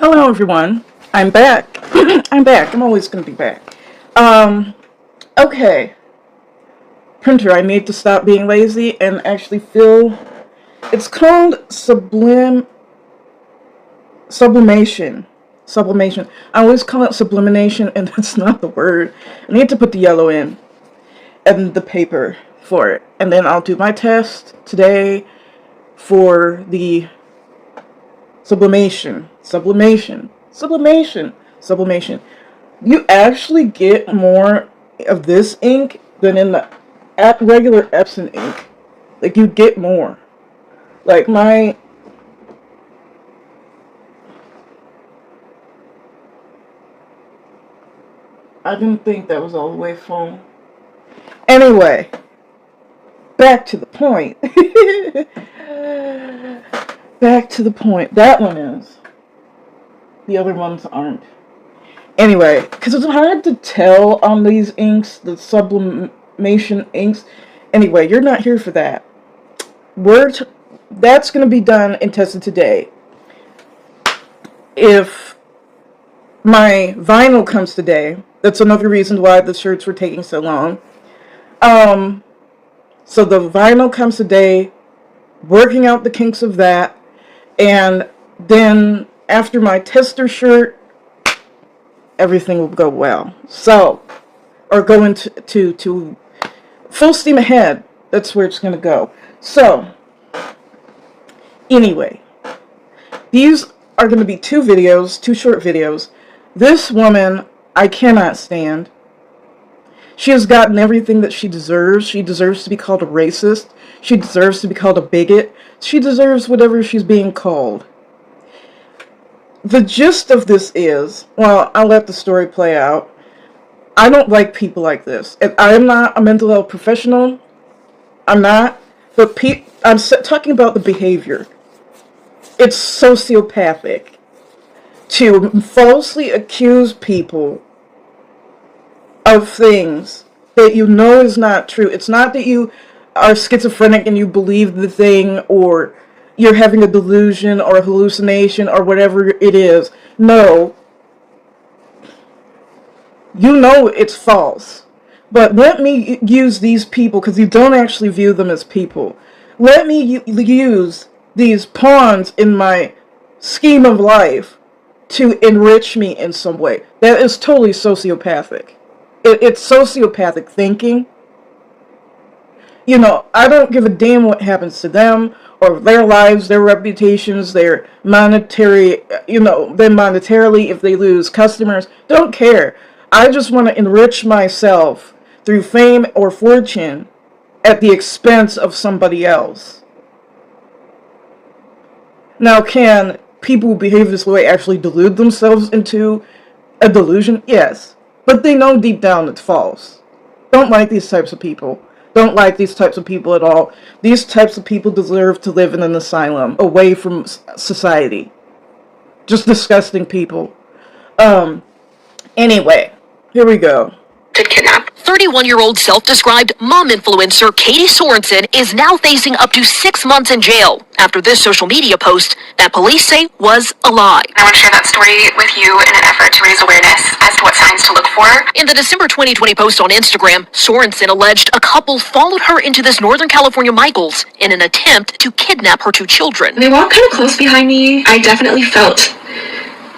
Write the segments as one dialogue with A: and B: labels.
A: Hello everyone. I'm back. I'm back. I'm always going to be back. Okay. Printer, I need to stop being lazy and actually fill. It's called sublimation. Sublimation. I always call it sublimination and that's not the word. I need to put the yellow in and the paper for it. And then I'll do my test today for the sublimation. You actually get more of this ink than in the regular Epson ink. Like, you get more. Like, I didn't think that was all the way full. Anyway, back to the point. Back to the point. That one is. The other ones aren't. Anyway, because it's hard to tell on these inks, the sublimation inks. Anyway, you're not here for that. That's going to be done and tested today. If my vinyl comes today, that's another reason why the shirts were taking so long. So the vinyl comes today, working out the kinks of that, and then after my tester shirt, everything will go well. So, or go into full steam ahead. That's where it's going to go. So, anyway, these are going to be two short videos. This woman, I cannot stand. She has gotten everything that she deserves. She deserves to be called a racist. She deserves to be called a bigot. She deserves whatever she's being called. The gist of this is, well, I'll let the story play out. I don't like people like this. I am not a mental health professional. I'm not. But I'm talking about the behavior. It's sociopathic to falsely accuse people of things that you know is not true. It's not that you are schizophrenic and you believe the thing, or you're having a delusion or a hallucination or whatever it is. No. You know it's false. But let me use these people, because you don't actually view them as people. Let me use these pawns in my scheme of life to enrich me in some way. That is totally sociopathic. It's sociopathic thinking. You know, I don't give a damn what happens to them or their lives, their reputations, their monetary, them monetarily if they lose customers. Don't care. I just want to enrich myself through fame or fortune at the expense of somebody else. Now, can people who behave this way actually delude themselves into a delusion? Yes. But they know deep down it's false. Don't like these types of people. Don't like these types of people at all. These types of people deserve to live in an asylum, away from society. Just disgusting people. Anyway, here we go.
B: To kidnap. 31-year-old self-described mom influencer Katie Sorensen is now facing up to 6 months in jail after this social media post that police say was a lie.
C: I want to share that story with you in an effort to raise awareness as to what signs to look for.
B: In the December 2020 post on Instagram, Sorensen alleged a couple followed her into this Northern California Michael's in an attempt to kidnap her 2 children.
C: They walked kind of close behind me. I definitely felt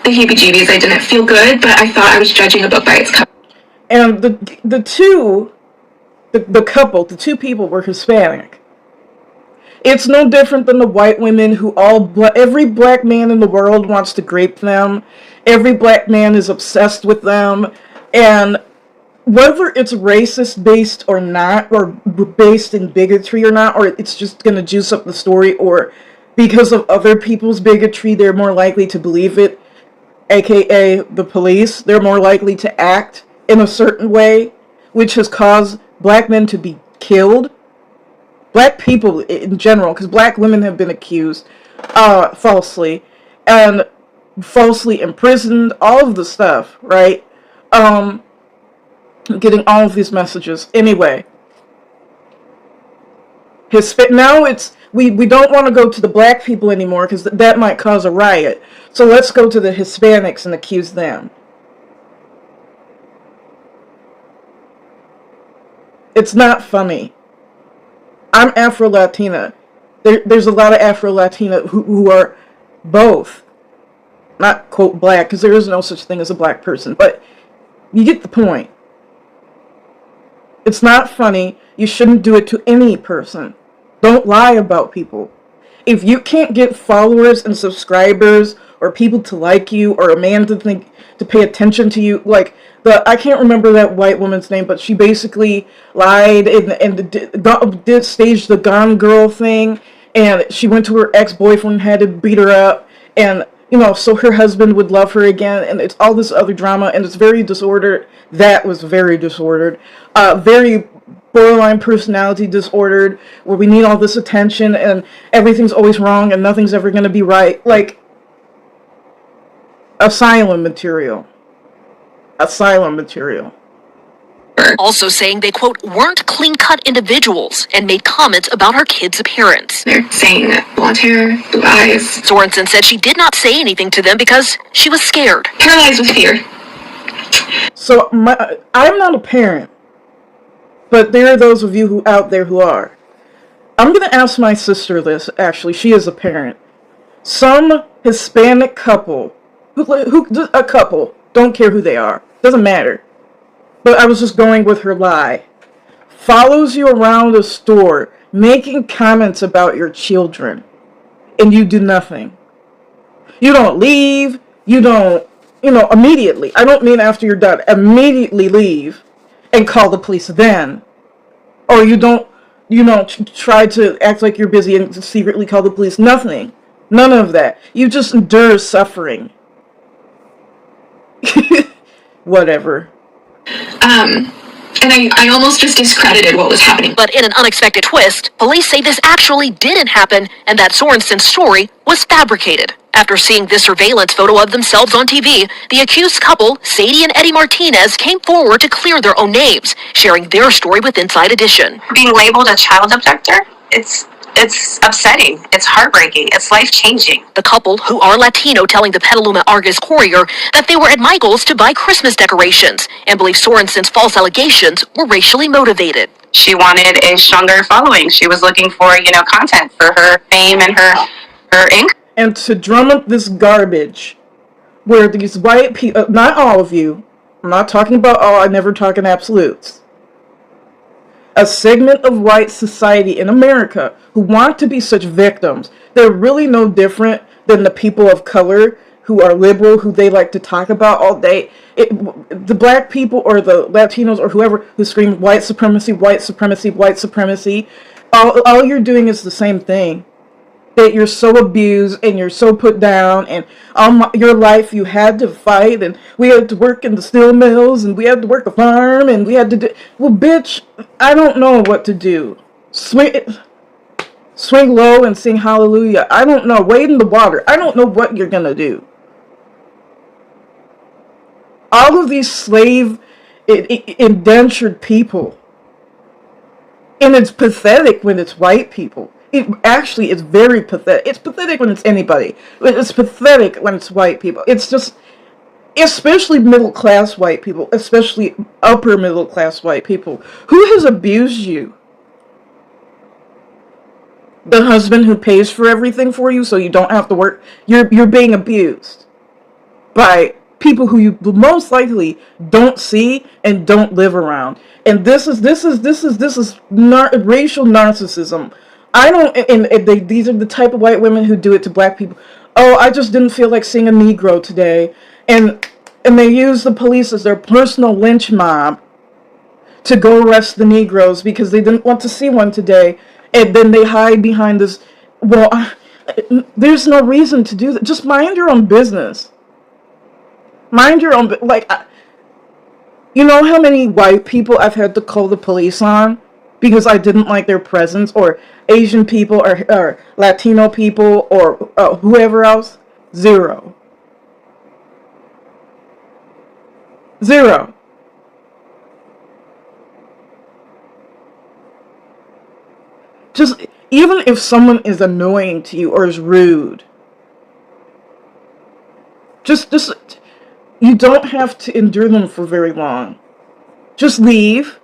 C: the heebie-jeebies. I didn't feel good, but I thought I was judging a book by its cover.
A: And the two people were Hispanic. It's no different than the white women who every black man in the world wants to grape them. Every black man is obsessed with them. And whether it's racist based or not, or based in bigotry or not, or it's just going to juice up the story, or because of other people's bigotry, they're more likely to believe it, aka the police. They're more likely to act in a certain way, which has caused black men to be killed. Black people in general, because black women have been accused falsely, and falsely imprisoned, all of the stuff, right? Getting all of these messages. Anyway, Now we don't want to go to the black people anymore because that might cause a riot. So let's go to the Hispanics and accuse them. It's not funny. I'm Afro-Latina. There's a lot of Afro-Latina who are both. Not, quote, black, because there is no such thing as a black person. But you get the point. It's not funny. You shouldn't do it to any person. Don't lie about people. If you can't get followers and subscribers or people to like you or a man to pay attention to you, like I can't remember that white woman's name, but she basically lied and did stage the Gone Girl thing, and she went to her ex-boyfriend and had to beat her up, and so her husband would love her again, and it's all this other drama, and it's very disordered. That was very disordered. Very borderline personality disordered, where we need all this attention, and everything's always wrong, and nothing's ever going to be right. Like, asylum material. Asylum material.
B: Also saying they, quote, weren't clean-cut individuals and made comments about her kid's appearance.
C: They're saying blonde hair, blue eyes.
B: Sorensen said she did not say anything to them because she was scared.
C: Paralyzed with fear.
A: So I'm not a parent, but there are those of you out there who are. I'm going to ask my sister this, actually. She is a parent. Some Hispanic couple, a couple, don't care who they are, doesn't matter. But I was just going with her lie. Follows you around the store, making comments about your children, and you do nothing. You don't leave, you don't, immediately. I don't mean after you're done. Immediately leave and call the police then. Or you don't try to act like you're busy and secretly call the police. Nothing. None of that. You just endure suffering. Whatever.
C: And I almost just discredited what was happening.
B: But in an unexpected twist, police say this actually didn't happen and that Sorensen's story was fabricated. After seeing this surveillance photo of themselves on TV, the accused couple, Sadie and Eddie Martinez, came forward to clear their own names, sharing their story with Inside Edition.
D: Being labeled a child abductor, it's upsetting, it's heartbreaking, it's life-changing.
B: The couple, who are Latino, telling the Petaluma Argus-Courier that they were at Michael's to buy Christmas decorations and believe Sorensen's false allegations were racially motivated.
D: She wanted a stronger following. She was looking for, content for her fame and her income.
A: And to drum up this garbage, where these white people, not all of you, I'm not talking about all, I never talk in absolutes. A segment of white society in America who want to be such victims. They're really no different than the people of color who are liberal, who they like to talk about all day. The black people or the Latinos or whoever who scream white supremacy, white supremacy, white supremacy, all you're doing is the same thing. That you're so abused and you're so put down, and your life you had to fight, and we had to work in the steel mills, and we had to work a farm, and we had to do. Well, bitch, I don't know what to do. Swing low and sing hallelujah. I don't know. Wade in the water. I don't know what you're gonna do. All of these slave indentured people, and it's pathetic when it's white people. It actually is very pathetic. It's pathetic when it's anybody. It's pathetic when it's white people. It's just, especially middle-class white people, especially upper middle-class white people. Who has abused you? The husband who pays for everything for you so you don't have to work? You're being abused by people who you most likely don't see and don't live around. And this is racial narcissism. I don't, and these are the type of white women who do it to black people. Oh, I just didn't feel like seeing a Negro today. And they use the police as their personal lynch mob to go arrest the Negroes because they didn't want to see one today. And then they hide behind this, well, there's no reason to do that. Just mind your own business. Mind your own, you know how many white people I've had to call the police on? Because I didn't like their presence, or Asian people, or Latino people, or whoever else? Zero. Just, even if someone is annoying to you or is rude, just you don't have to endure them for very long. Just leave.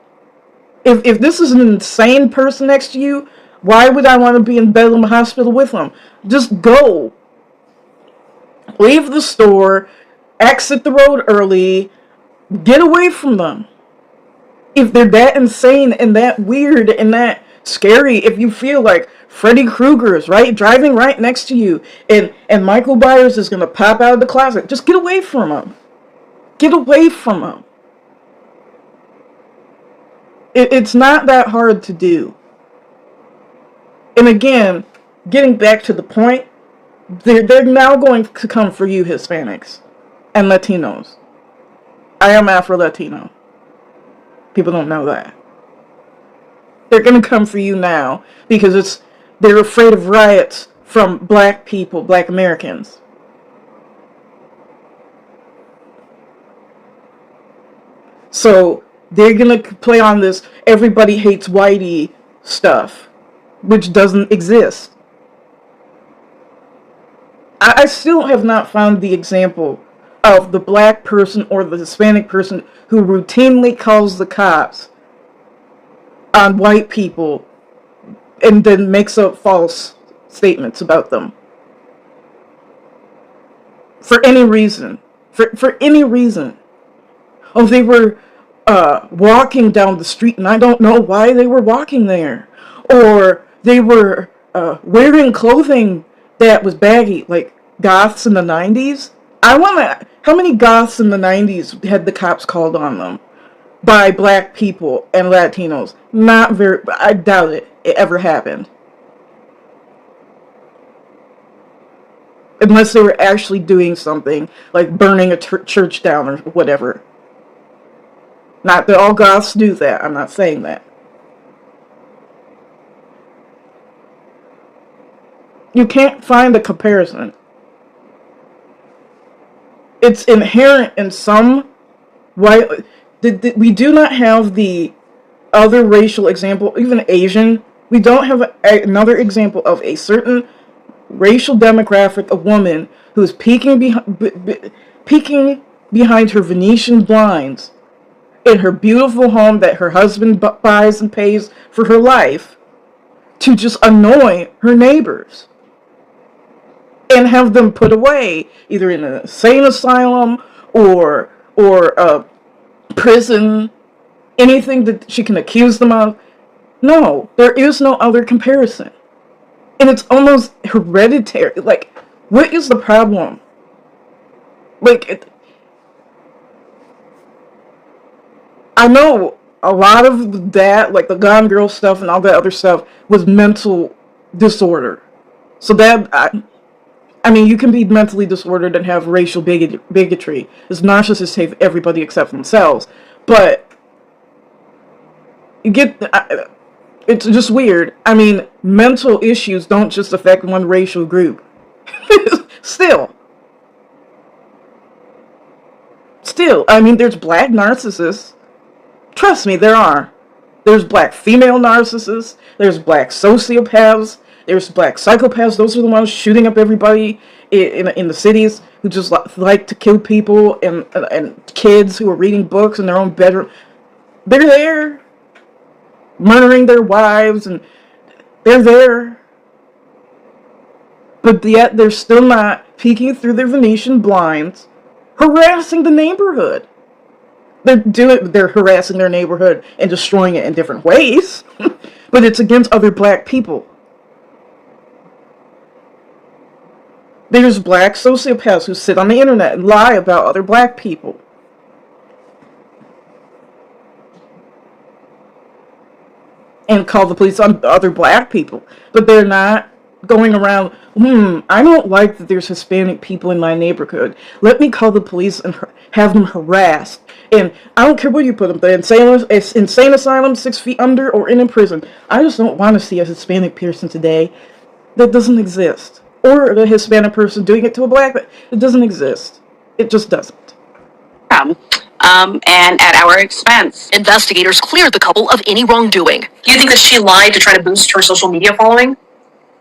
A: If this is an insane person next to you, why would I want to be in bed in the hospital with them? Just go. Leave the store, exit the road early, get away from them. If they're that insane and that weird and that scary, if you feel like Freddy Krueger is driving right next to you and Michael Myers is going to pop out of the closet, just get away from him. Get away from him. It's not that hard to do. And again, getting back to the point, they're now going to come for you, Hispanics and Latinos. I am Afro-Latino. People don't know that. They're going to come for you now because they're afraid of riots from black people, black Americans. So they're going to play on this everybody hates whitey stuff, which doesn't exist. I still have not found the example of the black person or the Hispanic person who routinely calls the cops on white people and then makes up false statements about them. For any reason. For any reason. Oh, they were walking down the street and I don't know why they were walking there. Or they were wearing clothing that was baggy, like goths in the 90s. How many goths in the 90s had the cops called on them by black people and Latinos? Not very, I doubt it ever happened. Unless they were actually doing something, like burning a church down or whatever. Not that all goths do that, I'm not saying that. You can't find a comparison. It's inherent in some white. We do not have the other racial example, even Asian. We don't have another example of a certain racial demographic, a woman who is peeking behind her Venetian blinds in her beautiful home that her husband buys and pays for her life to just annoy her neighbors and have them put away either in an insane asylum or prison, anything that she can accuse them of. No, there is no other comparison. And it's almost hereditary. Like, what is the problem? Like, I know a lot of that, like the Gone Girl stuff and all that other stuff, was mental disorder. So that, I mean, you can be mentally disordered and have racial bigotry. As narcissists hate everybody except themselves. But you get, it's just weird. I mean, mental issues don't just affect one racial group. Still, I mean, there's black narcissists. Trust me, there are. There's black female narcissists. There's black sociopaths. There's black psychopaths. Those are the ones shooting up everybody in the cities who just like to kill people, and kids who are reading books in their own bedroom. They're there. Murdering their wives, and they're there. But yet they're still not peeking through their Venetian blinds, harassing the neighborhood. They're harassing their neighborhood and destroying it in different ways. But it's against other black people. There's black sociopaths who sit on the internet and lie about other black people. And call the police on other black people. But they're not going around, I don't like that there's Hispanic people in my neighborhood. Let me call the police and have them harassed. And I don't care where you put them, the insane asylum, 6 feet under, or in prison. I just don't want to see a Hispanic person today. That doesn't exist. Or a Hispanic person doing it to a black person. It doesn't exist. It just doesn't.
D: and at our expense.
B: Investigators cleared the couple of any wrongdoing.
E: Do you think that she lied to try to boost her social media following?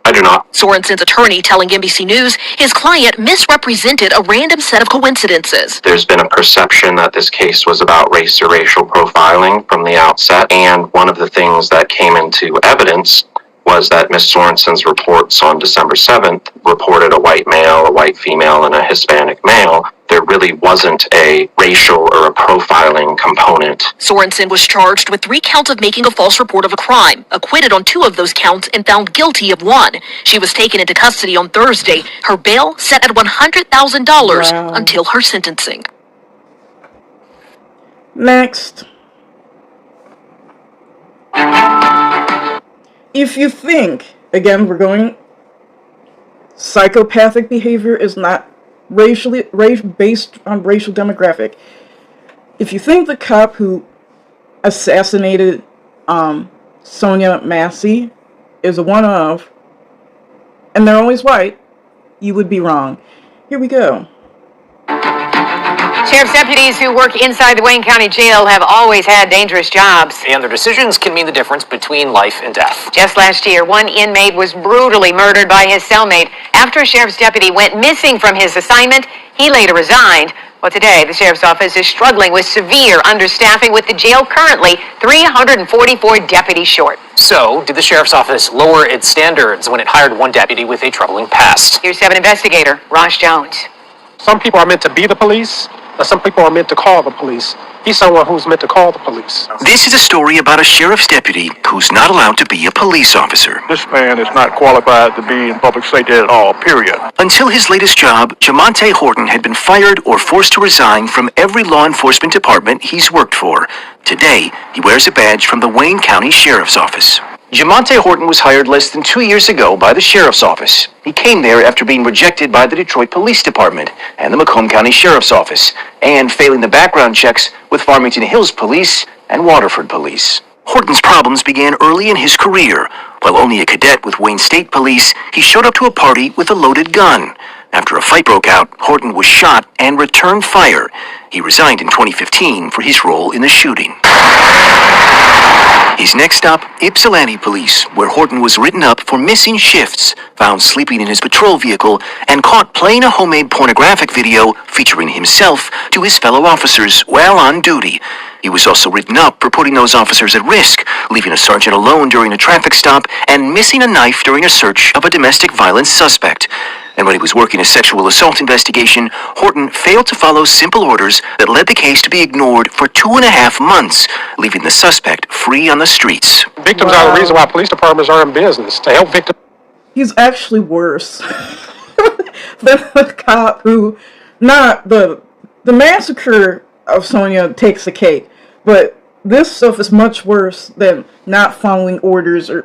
F: I do not.
B: Sorensen's attorney telling NBC News his client misrepresented a random set of coincidences.
F: There's been a perception that this case was about race or racial profiling from the outset, and one of the things that came into evidence was that Ms. Sorensen's reports on December 7th reported a white male, a white female, and a Hispanic male. There really wasn't a racial or a profiling component.
B: Sorensen was charged with 3 counts of making a false report of a crime, acquitted on 2 of those counts, and found guilty of 1. She was taken into custody on Thursday. Her bail set at $100,000 until her sentencing.
A: Next. If you think, again, we're going, psychopathic behavior is not based on racial demographic. If you think the cop who assassinated Sonia Massey is a one of, and they're always white, you would be wrong. Here we go.
G: Sheriff's deputies who work inside the Wayne County Jail have always had dangerous jobs.
H: And their decisions can mean the difference between life and death.
G: Just last year, one inmate was brutally murdered by his cellmate after a sheriff's deputy went missing from his assignment. He later resigned. Well, today, the sheriff's office is struggling with severe understaffing, with the jail currently 344 deputies short.
H: So, did the sheriff's office lower its standards when it hired one deputy with a troubling past?
G: Here's 7 investigator Ross Jones.
I: Some people are meant to be the police, and some people are meant to call the police. He's someone who's meant to call the police.
J: This is a story about a sheriff's deputy who's not allowed to be a police officer.
K: This man is not qualified to be in public safety at all, period.
J: Until his latest job, Jamonte Horton had been fired or forced to resign from every law enforcement department he's worked for. Today, he wears a badge from the Wayne County Sheriff's Office. Jamonte Horton was hired less than 2 years ago by the Sheriff's Office. He came there after being rejected by the Detroit Police Department and the Macomb County Sheriff's Office, and failing the background checks with Farmington Hills Police and Waterford Police. Horton's problems began early in his career. While only a cadet with Wayne State Police, he showed up to a party with a loaded gun. After a fight broke out, Horton was shot and returned fire. He resigned in 2015 for his role in the shooting. His next stop, Ypsilanti Police, where Horton was written up for missing shifts, found sleeping in his patrol vehicle, and caught playing a homemade pornographic video featuring himself to his fellow officers while on duty. He was also written up for putting those officers at risk, leaving a sergeant alone during a traffic stop, and missing a knife during a search of a domestic violence suspect. And when he was working a sexual assault investigation, Horton failed to follow simple orders that led the case to be ignored for 2.5 months, leaving the suspect free on the streets.
I: Victims are the reason why police departments are in business, to help victims.
A: He's actually worse than the cop who, not the massacre of Sonia takes the cake, but this stuff is much worse than not following orders or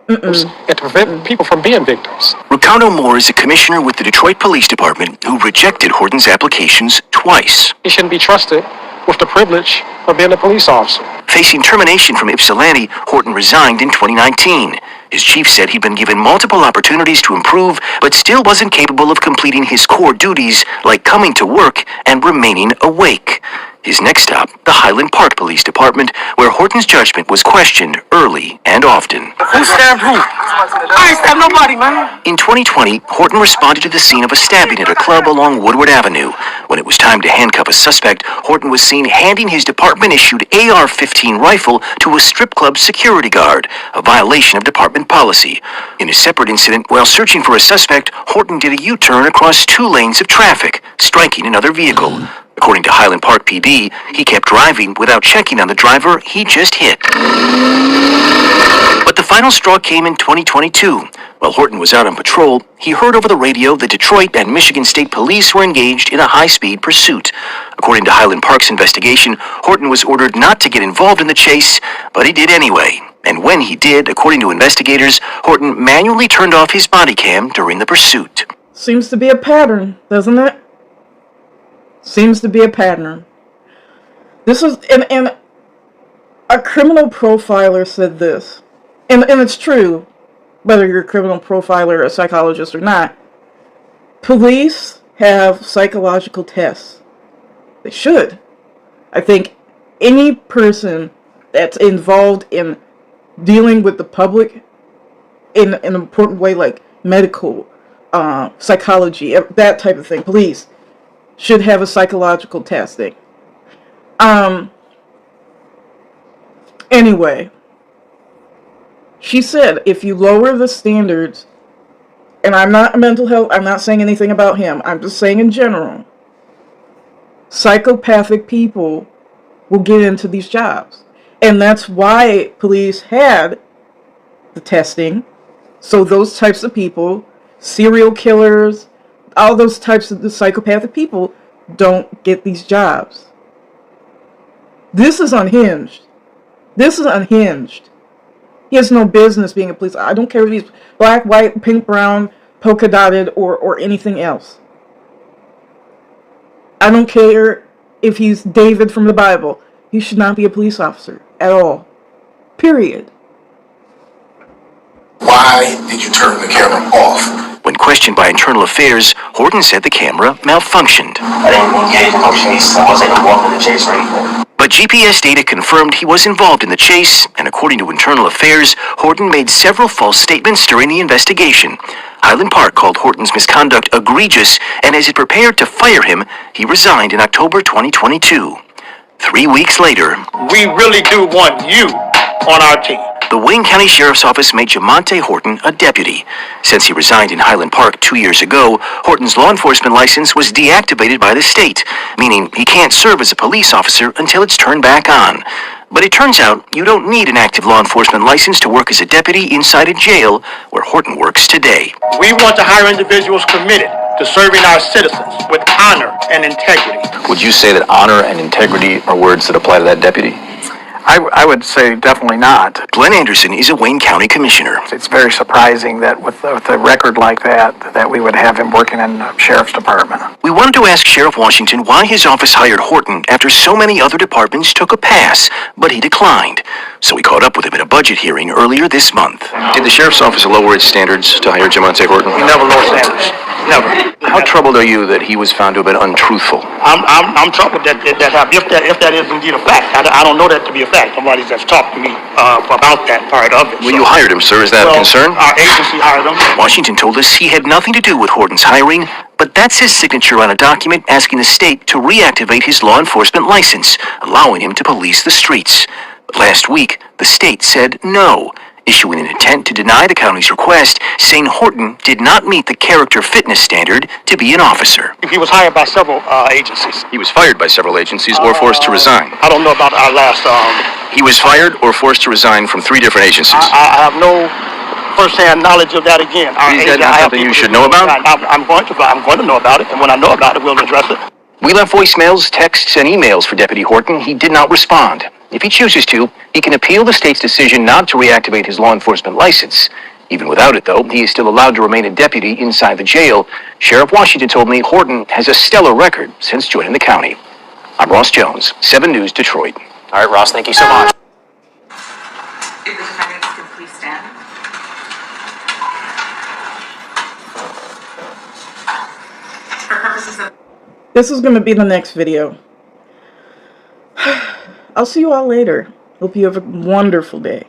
I: And to prevent people from being victims.
J: Ricardo Moore is a commissioner with the Detroit Police Department who rejected Horton's applications twice.
I: He shouldn't be trusted with the privilege of being a police officer.
J: Facing termination from Ypsilanti, Horton resigned in 2019. His chief said he'd been given multiple opportunities to improve, but still wasn't capable of completing his core duties like coming to work and remaining awake. His next stop, the Highland Park Police Department, where Horton's judgment was questioned early and often.
K: Who stabbed who? I ain't stabbed nobody, man.
J: In 2020, Horton responded to the scene of a stabbing at a club along Woodward Avenue. When it was time to handcuff a suspect, Horton was seen handing his department-issued AR-15 rifle to a strip club security guard, a violation of department policy. In a separate incident, while searching for a suspect, Horton did a U-turn across 2 lanes of traffic, striking another vehicle. According to Highland Park PD, he kept driving without checking on the driver he just hit. But the final straw came in 2022. While Horton was out on patrol, he heard over the radio that Detroit and Michigan State Police were engaged in a high-speed pursuit. According to Highland Park's investigation, Horton was ordered not to get involved in the chase, but he did anyway. And when he did, according to investigators, Horton manually turned off his body cam during the pursuit.
A: Seems to be a pattern, doesn't it? Seems to be a pattern. This is, and a criminal profiler said this, and it's true, whether you're a criminal profiler, a psychologist or not. Police have psychological tests. They should. I think any person that's involved in dealing with the public in an important way, like medical, psychology, that type of thing, police, should have a psychological testing. Anyway, she said if you lower the standards, and I'm not mental health, I'm not saying anything about him, I'm just saying in general, psychopathic people will get into these jobs. And that's why police had the testing, so those types of people, serial killers, all those types of the psychopathic people don't get these jobs. This is unhinged. This is unhinged. He has no business being a police. I don't care if he's black, white, pink, brown, polka dotted, or anything else. I don't care if he's David from the Bible. He should not be a police officer at all. Period.
J: Why did you turn the camera off? When questioned by Internal Affairs, Horton said the camera malfunctioned.
L: I didn't engage in no chase. I wasn't involved in the chase or anything.
J: But GPS data confirmed he was involved in the chase, and according to Internal Affairs, Horton made several false statements during the investigation. Highland Park called Horton's misconduct egregious, and as it prepared to fire him, he resigned in October 2022. 3 weeks later,
K: We really do want you on our team.
J: the Wayne County Sheriff's Office made Jamonte Horton a deputy. Since he resigned in Highland Park 2 years ago, Horton's law enforcement license was deactivated by the state, meaning he can't serve as a police officer until it's turned back on. But it turns out you don't need an active law enforcement license to work as a deputy inside a jail where Horton works today.
K: We want to hire individuals committed to serving our citizens with honor and integrity.
H: Would you say that honor and integrity are words that apply to that deputy?
I: I would say definitely not.
J: Glenn Anderson is a Wayne County commissioner.
I: It's very surprising that with a record like that we would have him working in the sheriff's department.
J: We wanted to ask Sheriff Washington why his office hired Horton after so many other departments took a pass, but he declined. So we caught up with him at a budget hearing earlier this month.
H: Did the sheriff's office lower its standards to hire Jamonte Horton?
K: We never lower standards. Never.
H: How troubled are you that he was found to have been untruthful?
K: I'm troubled that if that is indeed a fact. I don't know that to be a fact. Somebody that's talked to me about that part of it.
H: Well, you hired him, sir. Is that a concern?
K: Our agency hired him.
J: Washington told us he had nothing to do with Horton's hiring, but that's his signature on a document asking the state to reactivate his law enforcement license, allowing him to police the streets. But last week, the state said no, issuing an intent to deny the county's request, saying Horton did not meet the character fitness standard to be an officer.
K: He was hired by several agencies.
H: He was fired by several agencies or forced to resign.
K: I don't know about our last.
H: He was fired or forced to resign from 3 different agencies.
K: I have no first-hand knowledge of that again.
H: Is that not something you should know about?
K: I'm going to know about it, and when I know about it, we'll address it.
J: We left voicemails, texts, and emails for Deputy Horton. He did not respond. If he chooses to, he can appeal the state's decision not to reactivate his law enforcement license. Even without it, though, he is still allowed to remain a deputy inside the jail. Sheriff Washington told me Horton has a stellar record since joining the county. I'm Ross Jones, 7 News, Detroit.
H: All right, Ross, thank you so much.
D: If the defendants could please stand. For purposes of
A: This is going to be the next video. I'll see you all later. Hope you have a wonderful day.